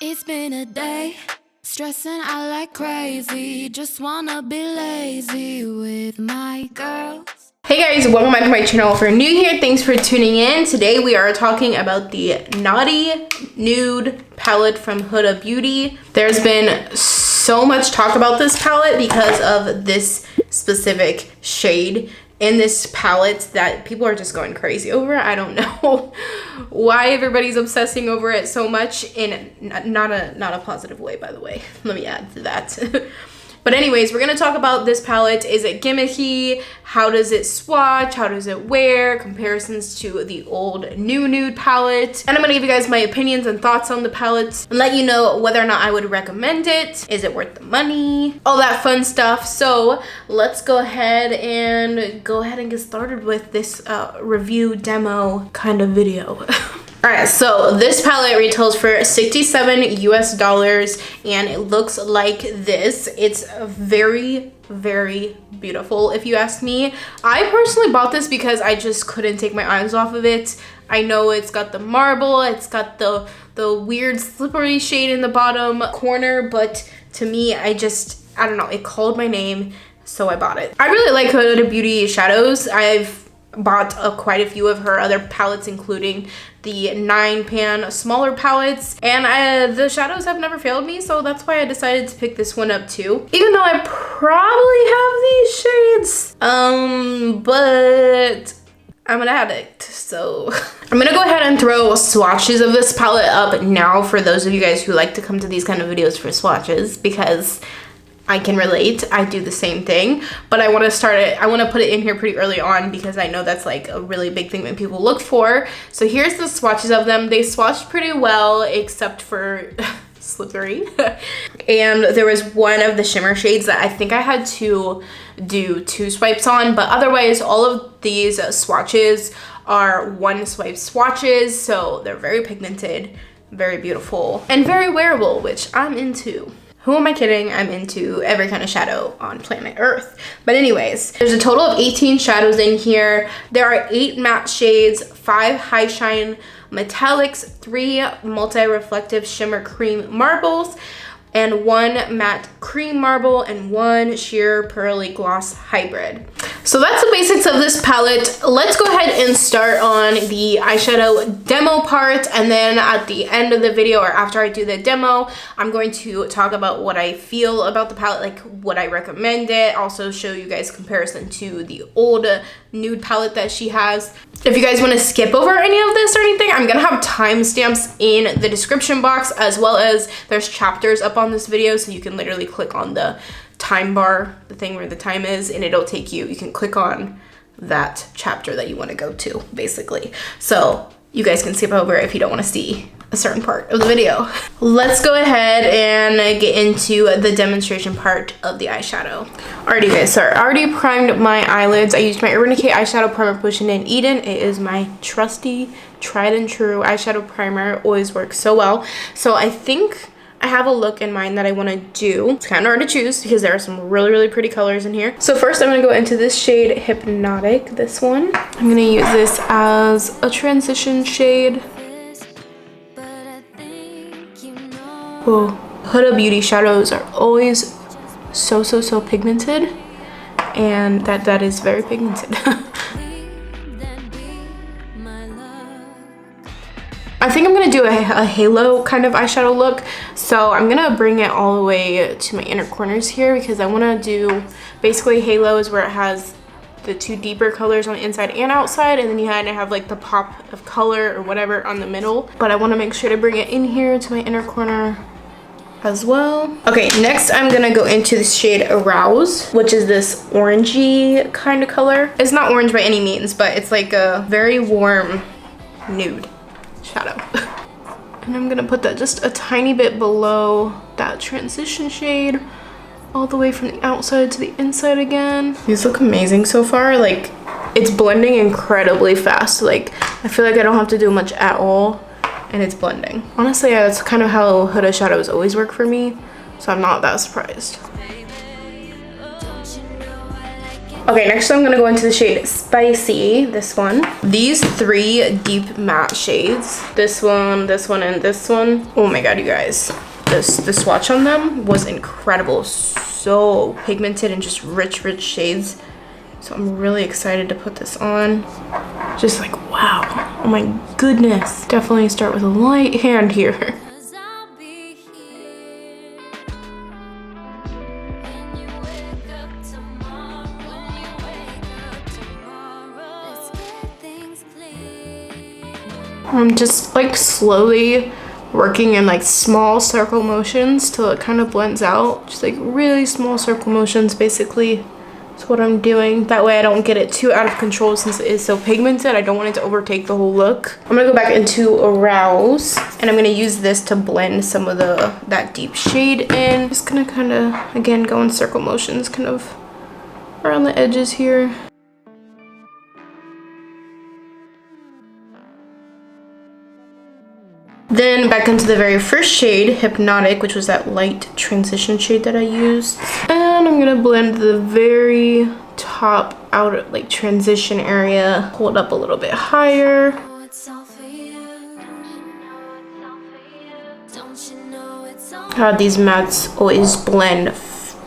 It's been a day, stressing out like crazy. Just wanna be lazy with my girls. Hey guys, welcome back to my channel. If you're new here, thanks for tuning in. Today we are talking about the Naughty Nude palette from Huda Beauty. There's been so much talk about this palette because of this specific shade in this palette that people are just going crazy over. I don't know why everybody's obsessing over it so much, in not a positive way, by the way. Let me add to that. But anyways, we're gonna talk about this palette. Is it gimmicky? How does it swatch? How does it wear? Comparisons to the old new nude palette. And I'm gonna give you guys my opinions and thoughts on the palette and let you know whether or not I would recommend it. Is it worth the money? All that fun stuff. So let's go ahead and get started with this review demo kind of video. Alright, so this palette retails for 67 US dollars and it looks like this. It's very, very beautiful if you ask me. I personally bought this because I just couldn't take my eyes off of it. I know it's got the marble, it's got the weird slippery shade in the bottom corner, but to me, I don't know, it called my name, so I bought it. I really like Huda Beauty shadows. I've bought quite a few of her other palettes, including the 9-pan smaller palettes, and the shadows have never failed me, so that's why I decided to pick this one up too, even though I probably have these shades, but I'm an addict, so I'm gonna go ahead and throw swatches of this palette up now for those of you guys who like to come to these kind of videos for swatches, because I can relate. I do the same thing, but I want to put it in here pretty early on because I know that's like a really big thing that people look for. So here's the swatches of them. They swatched pretty well except for slippery. And there was one of the shimmer shades that I think I had to do 2 swipes on, but otherwise all of these swatches are 1 swipe swatches, so they're very pigmented, very beautiful, and very wearable, which I'm into. Who am I kidding? I'm into every kind of shadow on planet Earth. But anyways, there's a total of 18 shadows in here. There are 8 matte shades, 5 high shine metallics, 3 multi-reflective shimmer cream marbles, and 1 matte cream marble, and 1 sheer pearly gloss hybrid. So that's the basics of this palette. Let's go ahead and start on the eyeshadow demo part, and then at the end of the video, or after I do the demo, I'm going to talk about what I feel about the palette, like would I recommend it, also show you guys comparison to the old nude palette that she has. If you guys want to skip over any of this or anything, I'm gonna have timestamps in the description box, as well as there's chapters up on this video, so you can literally click on the time bar, the thing where the time is, and it'll take you can click on that chapter that you want to go to, basically. So you guys can skip over if you don't want to see a certain part of the video. Let's go ahead and get into the demonstration part of the eyeshadow. Alrighty guys, so I already primed my eyelids. I used my Urban Decay eyeshadow primer Pushing in Eden. It is my trusty, tried and true eyeshadow primer. It always works so well. So I think I have a look in mind that I want to do. It's kind of hard to choose because there are some really, really pretty colors in here. So first I'm going to go into this shade Hypnotic, this one. I'm going to use this as a transition shade. Whoa. Huda Beauty shadows are always so pigmented, and that is very pigmented. I think I'm gonna do a halo kind of eyeshadow look, so I'm gonna bring it all the way to my inner corners here because I want to do basically halos where it has the 2 deeper colors on the inside and outside, and then you kind of have like the pop of color or whatever on the middle, but I want to make sure to bring it in here to my inner corner as well. Okay, next I'm gonna go into the shade Arouse, which is this orangey kind of color. It's not orange by any means, but it's like a very warm nude shadow. And I'm gonna put that just a tiny bit below that transition shade, all the way from the outside to the inside again. These look amazing so far. Like, it's blending incredibly fast. Like, I feel like I don't have to do much at all, and it's blending. Honestly, yeah, that's kind of how Huda shadows always work for me, so I'm not that surprised. Okay, next I'm gonna go into the shade Spicy, this one. These 3 deep matte shades, this one, and this one. Oh my god, you guys. The swatch on them was incredible. So pigmented and just rich shades. So I'm really excited to put this on. Just like, wow. Oh my goodness. Definitely start with a light hand here. I'm just like slowly working in like small circle motions till it kind of blends out. Just like really small circle motions basically. That's what I'm doing. That way I don't get it too out of control since it is so pigmented. I don't want it to overtake the whole look. I'm gonna go back into Arouse and I'm gonna use this to blend some of that deep shade in. Just gonna kind of, again, go in circle motions kind of around the edges here. Then back into the very first shade, Hypnotic, which was that light transition shade that I used. And I'm gonna blend the very top outer like transition area, hold up a little bit higher. God, these mattes always blend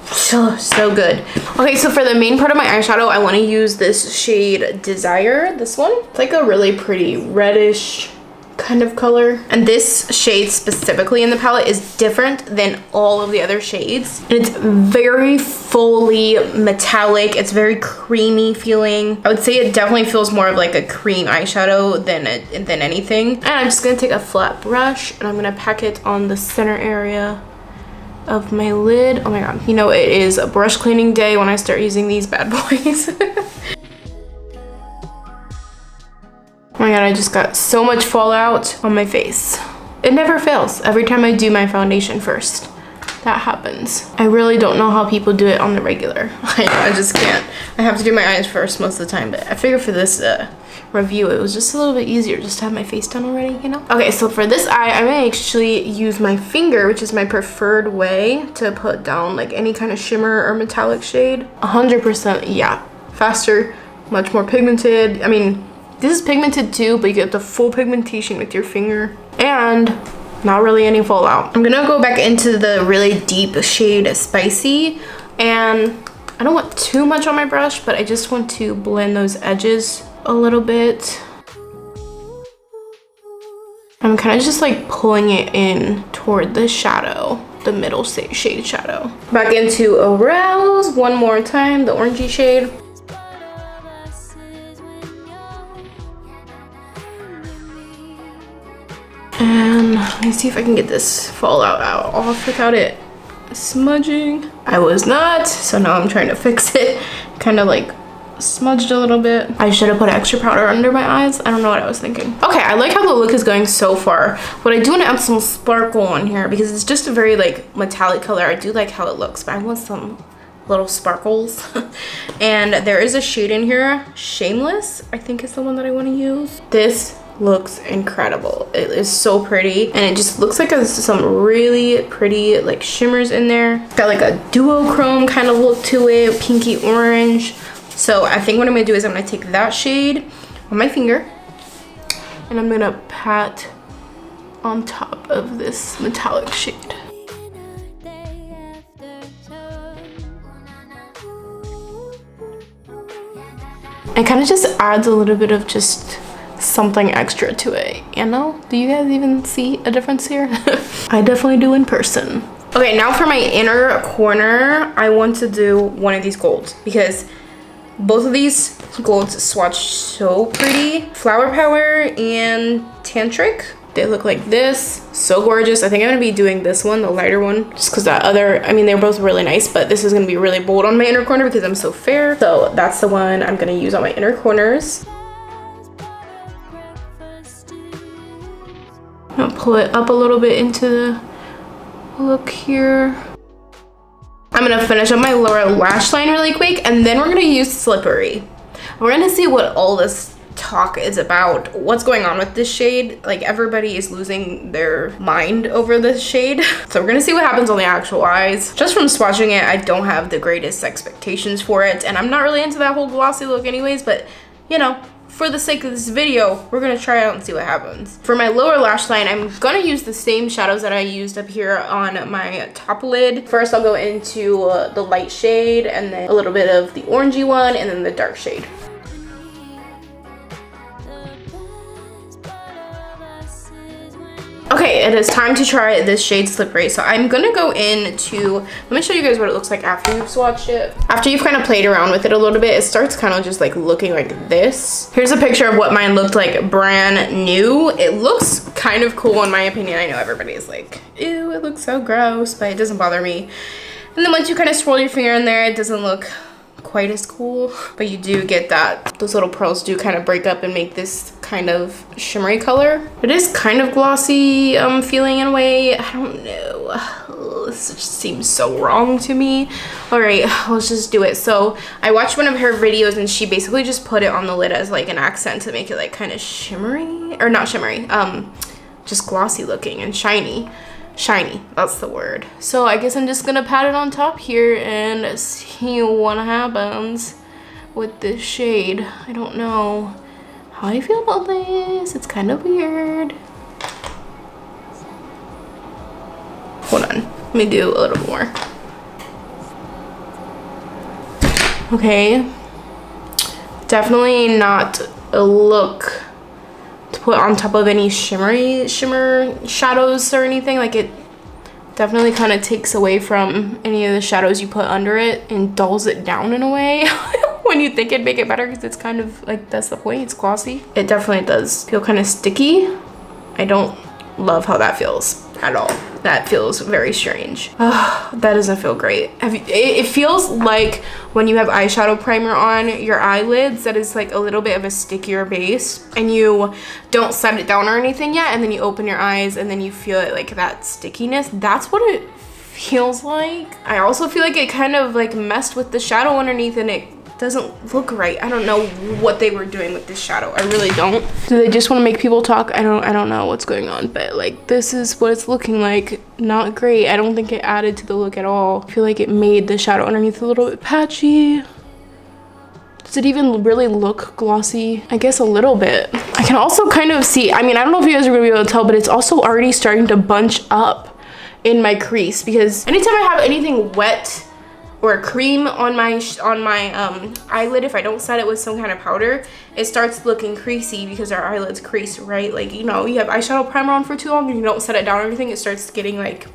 so good. Okay, so for the main part of my eyeshadow, I want to use this shade Desire, this one. It's like a really pretty reddish kind of color, and this shade specifically in the palette is different than all of the other shades, and it's very fully metallic. It's very creamy feeling. I would say it definitely feels more of like a cream eyeshadow than anything. And I'm just gonna take a flat brush and I'm gonna pack it on the center area of my lid. Oh my god, you know, it is a brush cleaning day when I start using these bad boys. Oh my god, I just got so much fallout on my face. It never fails. Every time I do my foundation first, that happens. I really don't know how people do it on the regular. I just can't. I have to do my eyes first most of the time, but I figured for this review, it was just a little bit easier just to have my face done already, you know? Okay, so for this eye, I'm gonna actually use my finger, which is my preferred way to put down like any kind of shimmer or metallic shade. 100%, yeah. Faster, much more pigmented. I mean, this is pigmented too, but you get the full pigmentation with your finger and not really any fallout. I'm gonna go back into the really deep shade Spicy, and I don't want too much on my brush, but I just want to blend those edges a little bit. I'm kind of just like pulling it in toward the shadow, the middle shade shadow. Back into Arouse one more time, the orangey shade. And let me see if I can get this fallout off without it smudging. I was not, so now I'm trying to fix it. Kind of like smudged a little bit. I should have put extra powder under my eyes. I don't know what I was thinking. Okay, I like how the look is going so far, but I do want to add some sparkle on here because it's just a very like metallic color. I do like how it looks, but I want some little sparkles. And there is a shade in here, Shameless, I think is the one that I want to use. This looks incredible. It is so pretty, and it just looks like there's some really pretty like shimmers in there. Got like a duochrome kind of look to it, pinky orange. So I think what I'm gonna do is I'm gonna take that shade on my finger and I'm gonna pat on top of this metallic shade. It kind of just adds a little bit of just something extra to it, you know? Do you guys even see a difference here? I definitely do in person. Okay, now for my inner corner, I want to do one of these golds because both of these golds swatch so pretty. Flower Power and Tantric. They look like this, so gorgeous. I think I'm gonna be doing this one, the lighter one, just because that other, I mean, they're both really nice, but this is gonna be really bold on my inner corner because I'm so fair. So that's the one I'm gonna use on my inner corners. I'm gonna pull it up a little bit into the look here. I'm gonna finish up my lower lash line really quick, and then we're gonna use Slippery. We're gonna see what all this talk is about what's going on with this shade. Like, everybody is losing their mind over this shade. So we're gonna see what happens on the actual eyes. Just from swatching it, I don't have the greatest expectations for it, and I'm not really into that whole glossy look anyways, but you know, for the sake of this video, we're gonna try out and see what happens. For my lower lash line, I'm gonna use the same shadows that I used up here on my top lid. First, I'll go into the light shade, and then a little bit of the orangey one, and then the dark shade. Okay, it is time to try this shade Slippery. So I'm gonna go into, let me show you guys what it looks like after you've swatched it. After you've kind of played around with it a little bit, it starts kind of just like looking like this. Here's a picture of what mine looked like brand new. It looks kind of cool in my opinion. I know everybody's like, ew, it looks so gross, but it doesn't bother me. And then once you kind of swirl your finger in there, it doesn't look quite as cool, but you do get that those little pearls do kind of break up and make this kind of shimmery color. It is kind of glossy feeling in a way. I don't know, this just seems so wrong to me. All right, let's just do it. So I watched one of her videos and she basically just put it on the lid as like an accent to make it like kind of shimmery, or not shimmery, just glossy looking and shiny, that's the word. So I guess I'm just gonna pat it on top here and see what happens with this shade. I don't know how I feel about this. It's kind of weird. Hold on, let me do a little more. Okay, definitely not a look to put on top of any shimmer shadows or anything. Like, it definitely kind of takes away from any of the shadows you put under it and dulls it down in a way when you think it'd make it better, because it's kind of like, that's the point, it's glossy. It definitely does feel kind of sticky. I don't love how that feels at all. That feels very strange. That doesn't feel great. It feels like when you have eyeshadow primer on your eyelids that is like a little bit of a stickier base and you don't set it down or anything yet, and then you open your eyes and then you feel it, like that stickiness. That's what it feels like. I also feel like it kind of like messed with the shadow underneath and it doesn't look right. I don't know what they were doing with this shadow. I really don't. Do they just want to make people talk? I don't know what's going on, but like, this is what it's looking like. Not great. I don't think it added to the look at all. I feel like it made the shadow underneath a little bit patchy. Does it even really look glossy? I guess a little bit. I can also kind of see, I mean, I don't know if you guys are gonna be able to tell, but it's also already starting to bunch up in my crease, because anytime I have anything wet or cream on my eyelid, if I don't set it with some kind of powder, it starts looking creasy because our eyelids crease, right? Like, you know, you have eyeshadow primer on for too long and you don't set it down or anything, it starts getting like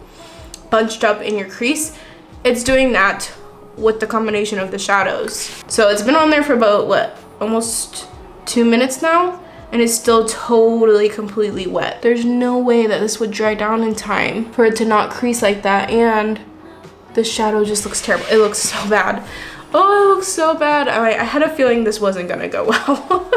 bunched up in your crease. It's doing that with the combination of the shadows. So it's been on there for about, what, almost 2 minutes now, and it's still totally completely wet. There's no way that this would dry down in time for it to not crease like that, and the shadow just looks terrible. It looks so bad. Oh, it looks so bad. I had a feeling this wasn't gonna go well.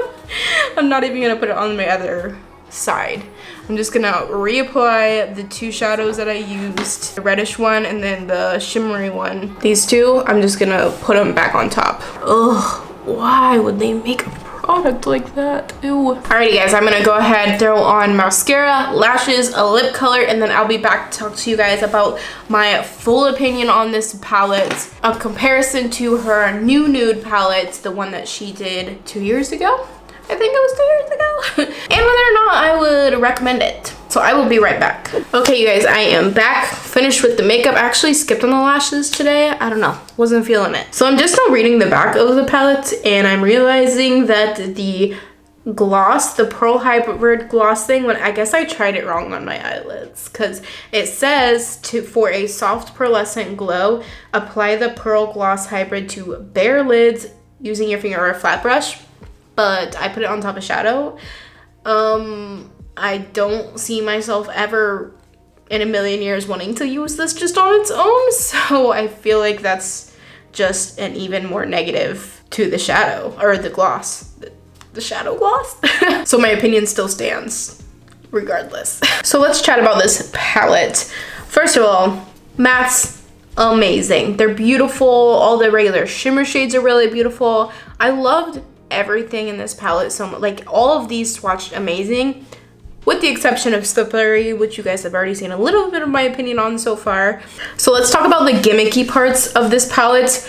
I'm not even gonna put it on my other side. I'm just gonna reapply the two shadows that I used, the reddish one and then the shimmery one. These two, I'm just gonna put them back on top. Ugh, why would they make a product like that? Ew. Alrighty guys, I'm gonna go ahead, throw on mascara, lashes, a lip color, and then I'll be back to talk to you guys about my full opinion on this palette, a comparison to her new nude palette, the one that she did 2 years ago. I think it was 2 years ago. And whether or not I would recommend it. So I will be right back. Okay, you guys, I am back, finished with the makeup. I actually skipped on the lashes today. I don't know, wasn't feeling it. So I'm just now reading the back of the palette and I'm realizing that the gloss, the Pearl Hybrid gloss thing, when I guess I tried it wrong on my eyelids, because it says for a soft pearlescent glow, apply the Pearl Gloss Hybrid to bare lids using your finger or a flat brush, but I put it on top of shadow. I don't see myself ever in a million years wanting to use this just on its own, so I feel like that's just an even more negative to the shadow, or the gloss, the shadow gloss. So my opinion still stands regardless. So let's chat about this palette. First of all, mattes, amazing. They're beautiful. All the regular shimmer shades are really beautiful. I loved everything in this palette so much. Like, all of these swatched amazing, with the exception of Slippery, which you guys have already seen a little bit of my opinion on so far. So let's talk about the gimmicky parts of this palette.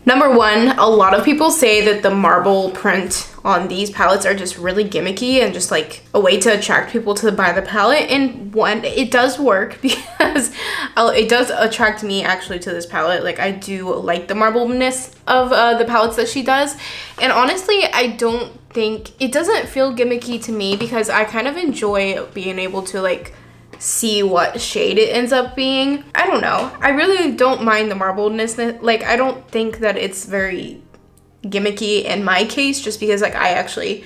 Number one, a lot of people say that the marble print on these palettes are just really gimmicky and just like a way to attract people to buy the palette. And one, it does work because it does attract me actually to this palette. Like, I do like the marbleness of the palettes that she does. And honestly, I don't think, it doesn't feel gimmicky to me because I kind of enjoy being able to like see what shade it ends up being. I don't know. I really don't mind the marbledness. Like, I don't think that it's very gimmicky in my case, just because like I actually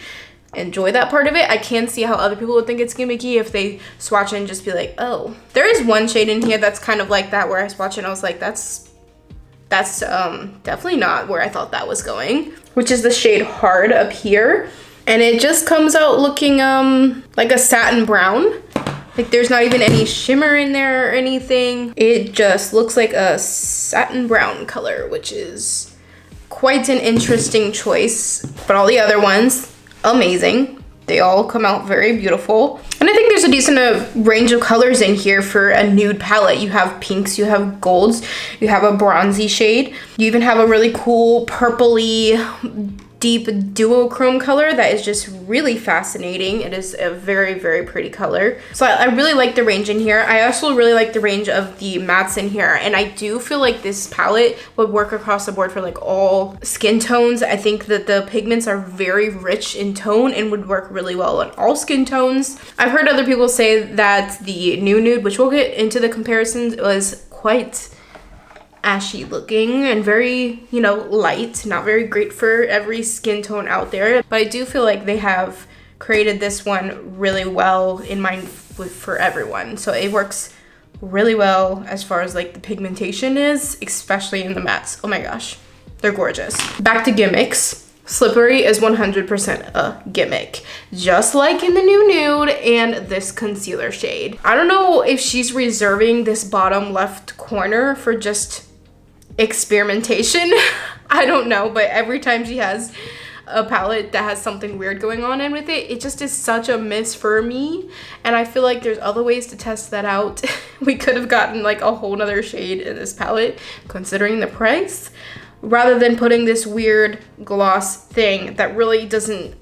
enjoy that part of it. I can see how other people would think it's gimmicky if they swatch it and just be like, oh. There is one shade in here that's kind of like that, where I swatch it and I was like, that's definitely not where I thought that was going, which is the shade Hard up here. And it just comes out looking like a satin brown. Like, there's not even any shimmer in there or anything. It just looks like a satin brown color, which is quite an interesting choice. But all the other ones, amazing. They all come out very beautiful. And I think there's a decent range of colors in here for a nude palette. You have pinks, you have golds, you have a bronzy shade. You even have a really cool purpley deep duochrome color that is just really fascinating. It is a very, very pretty color. So I really like the range in here. I also really like the range of the mattes in here. And I do feel like this palette would work across the board for like all skin tones. I think that the pigments are very rich in tone and would work really well on all skin tones. I've heard other people say that the new nude, which we'll get into the comparisons, was quite ashy looking and very, you know, light, not very great for every skin tone out there. But I do feel like they have created this one really well in mind for everyone. So it works really well as far as like the pigmentation is, especially in the mattes. Oh my gosh, they're gorgeous. Back to gimmicks. Slippery is 100% a gimmick, just like in the new nude and this concealer shade. I don't know if she's reserving this bottom left corner for just experimentation. I don't know, but every time she has a palette that has something weird going on in with it, it just is such a miss for me. And I feel like there's other ways to test that out. We could have gotten like a whole nother shade in this palette, considering the price, rather than putting this weird gloss thing that really doesn't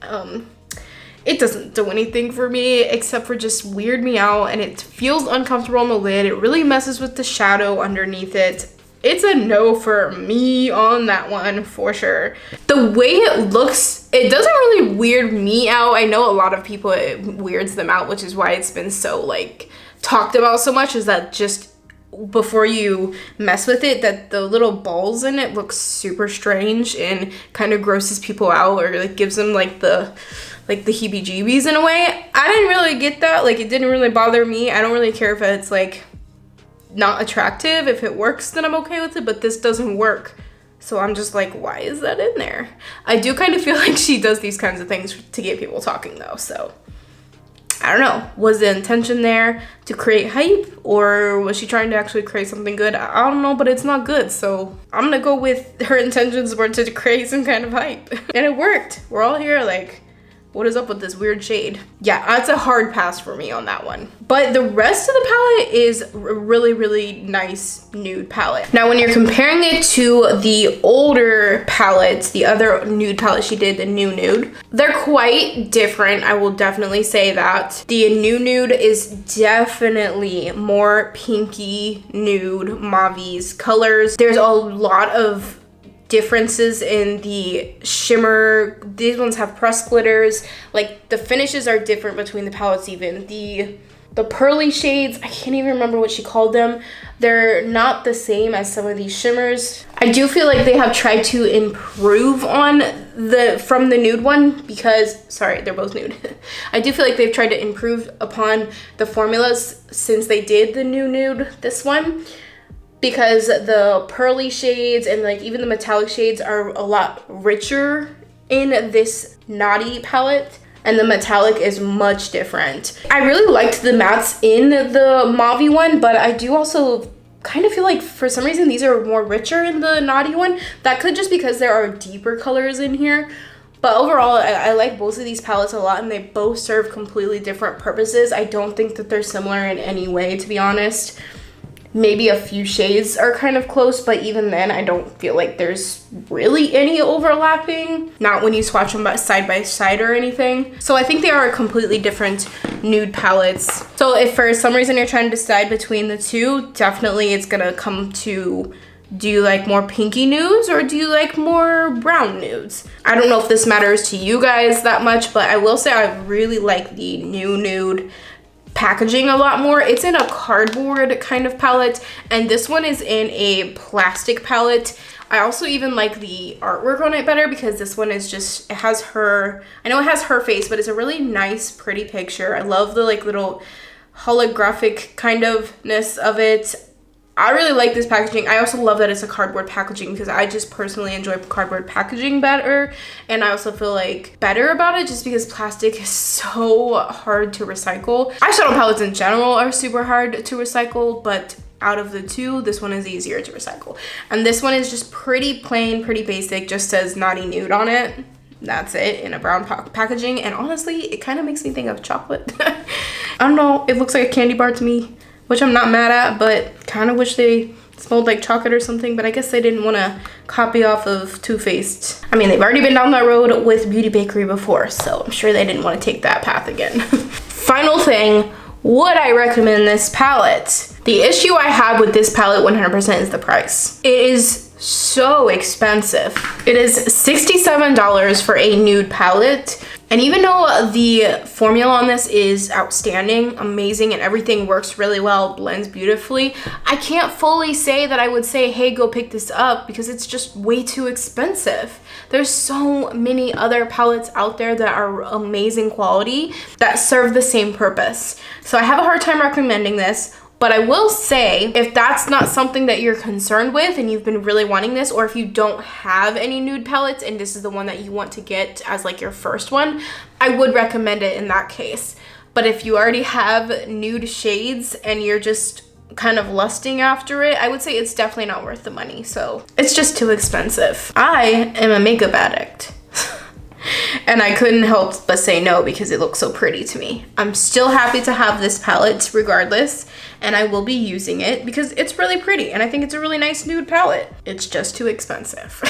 it doesn't do anything for me except for just weird me out, and it feels uncomfortable on the lid. It really messes with the shadow underneath it. It's a no for me on that one for sure. The way it looks, it doesn't really weird me out. I know a lot of people, it weirds them out, which is why it's been so like talked about so much, is that just before you mess with it, that the little balls in it look super strange and kind of grosses people out, or like gives them like the heebie-jeebies in a way. I didn't really get that. Like, it didn't really bother me. I don't really care if it's like not attractive. If it works, then I'm okay with it, but this doesn't work. So I'm just like, why is that in there? I do kind of feel like she does these kinds of things to get people talking though, so I don't know. Was the intention there to create hype, or was she trying to actually create something good? I don't know, but it's not good, so I'm gonna go with her intentions were to create some kind of hype. And it worked. We're all here like, what is up with this weird shade? Yeah, that's a hard pass for me on that one. But the rest of the palette is a really, really nice nude palette. Now, when you're comparing it to the older palettes, the other nude palette she did, the new nude, they're quite different. I will definitely say that. The new nude is definitely more pinky nude, mauve colors. There's a lot of differences in the shimmer. These ones have pressed glitters. Like, the finishes are different between the palettes even. The pearly shades, I can't even remember what she called them. They're not the same as some of these shimmers. I do feel like they have tried to improve on from the nude one, because, sorry, they're both nude. I do feel like they've tried to improve upon the formulas since they did the new nude, this one, because the pearly shades and like even the metallic shades are a lot richer in this naughty palette, and the metallic is much different. I really liked the mattes in the mauve one, but I do also kind of feel like for some reason these are more richer in the naughty one. That could just because there are deeper colors in here, But overall, I like both of these palettes a lot, and they both serve completely different purposes. I don't think that they're similar in any way, to be honest. Maybe a few shades are kind of close, but even then, I don't feel like there's really any overlapping. Not when you swatch them side by side or anything. So I think they are completely different nude palettes. So if for some reason you're trying to decide between the two, definitely it's gonna come to, do you like more pinky nudes or do you like more brown nudes? I don't know if this matters to you guys that much, but I will say I really like the new nude packaging a lot more. It's in a cardboard kind of palette, and this one is in a plastic palette. I also even like the artwork on it better because this one is just, it has her, I know it has her face, but it's a really nice, pretty picture. I love the like little holographic kind of-ness of it. I really like this packaging. I also love that it's a cardboard packaging because I just personally enjoy cardboard packaging better. And I also feel like better about it just because plastic is so hard to recycle. Eyeshadow palettes in general are super hard to recycle, but out of the two, this one is easier to recycle. And this one is just pretty plain, pretty basic, just says Naughty Nude on it. That's it, in a brown packaging. And honestly, it kind of makes me think of chocolate. I don't know, it looks like a candy bar to me, which I'm not mad at, but kind of wish they smelled like chocolate or something, but I guess they didn't want to copy off of Too Faced. I mean, they've already been down that road with Beauty Bakery before, so I'm sure they didn't want to take that path again. Final thing, would I recommend this palette? The issue I have with this palette 100% is the price. It is so expensive. It is $67 for a nude palette. And even though the formula on this is outstanding, amazing, and everything works really well, blends beautifully, I can't fully say that I would say, hey, go pick this up because it's just way too expensive. There's so many other palettes out there that are amazing quality that serve the same purpose. So I have a hard time recommending this. But I will say, if that's not something that you're concerned with and you've been really wanting this, or if you don't have any nude palettes and this is the one that you want to get as like your first one, I would recommend it in that case. But if you already have nude shades and you're just kind of lusting after it, I would say it's definitely not worth the money. So it's just too expensive. I am a makeup addict. And I couldn't help but say no because it looks so pretty to me. I'm still happy to have this palette regardless, and I will be using it because it's really pretty and I think it's a really nice nude palette. It's just too expensive.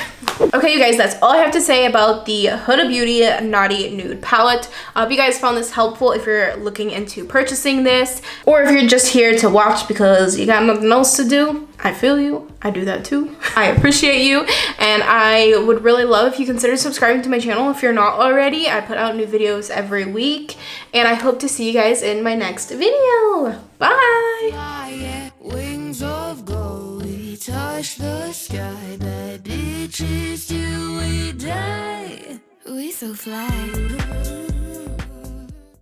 Okay, you guys, that's all I have to say about the Huda Beauty Naughty Nude Palette. I hope you guys found this helpful if you're looking into purchasing this, or if you're just here to watch because you got nothing else to do. I feel you. I do that too. I appreciate you, and I would really love if you consider subscribing to my channel if you're not already. I put out new videos every week, and I hope to see you guys in my next video. Bye! Wings of gold, we touch the sky. Bad bitches till we die. We so fly.